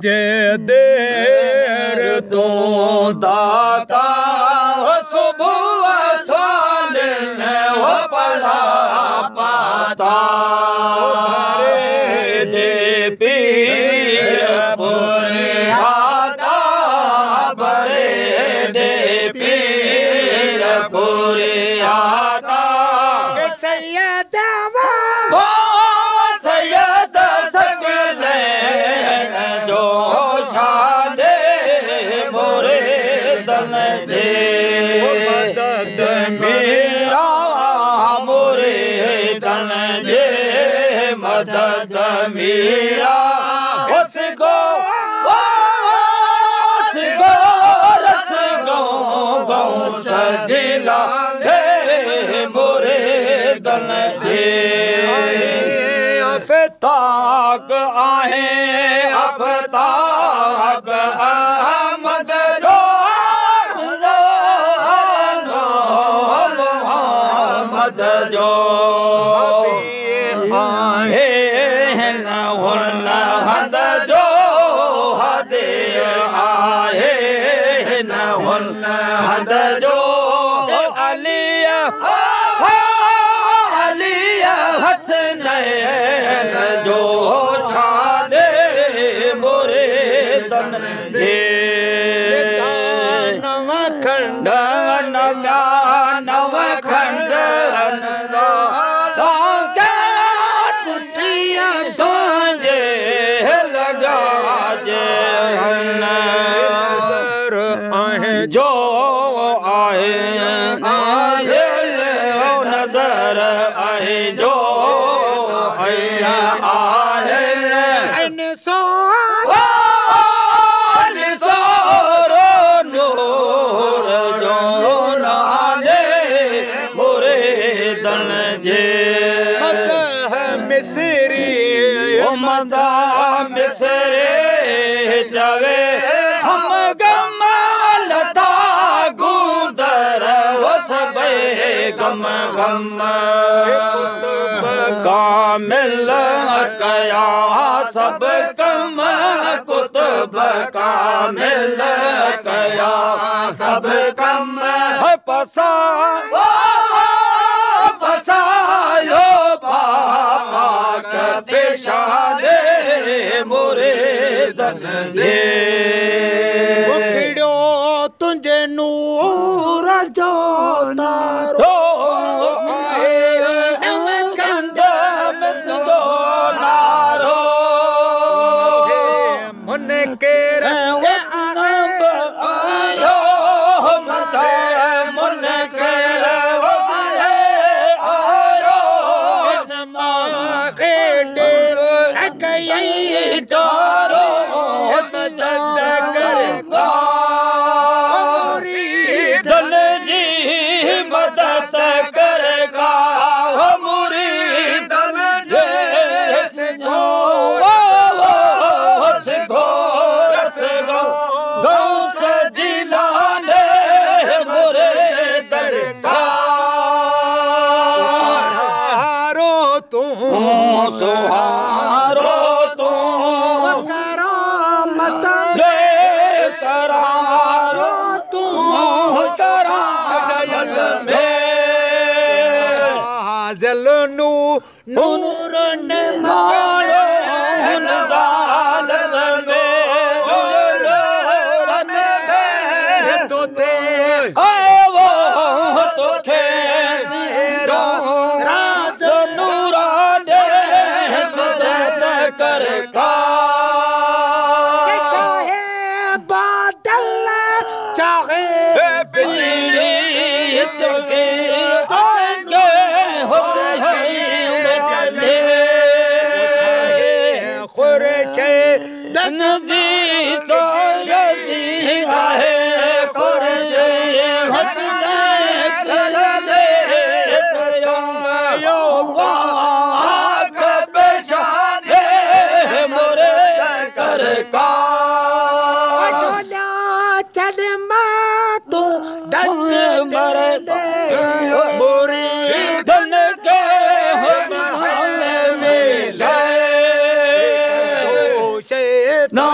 जे देर तो दाता सुबह साल हो पला पाता दे पीर पुरियाता बरे दे पीर पुरियाता सैयद मदद मेरा उसको रस गौ सजिला दे मोरे दन दे अफ़ताक आहे अफ़ताक अहमद जो मोहम्मद जो हद जो अलिया अलिया हसनैन जो छाड़े मोरे तन दे नव खंड नव खंड लगा जे जो आए नजर आए जो आए नूर जो नाजे मोरे दन जे मिसरी मदा मिसरे चवे हम गम गम कामिल कया सब कम कुतुब कामिल कया सब कम पसायो पाक पेशाने मोरे दन दे उखड़ो तुझे नूर जो तारो तुहारो तू करामत दे करारो तू करामत में हाज़िल नूर ने मायो नज़ालत में तो ते आए वो तो खे नदी तो यदी आहे कुर्सी हक कर दे यो वाक बेचारे मोरे कर का चढ़ मा तू डन मर दे मोरी धन के हो मिले ना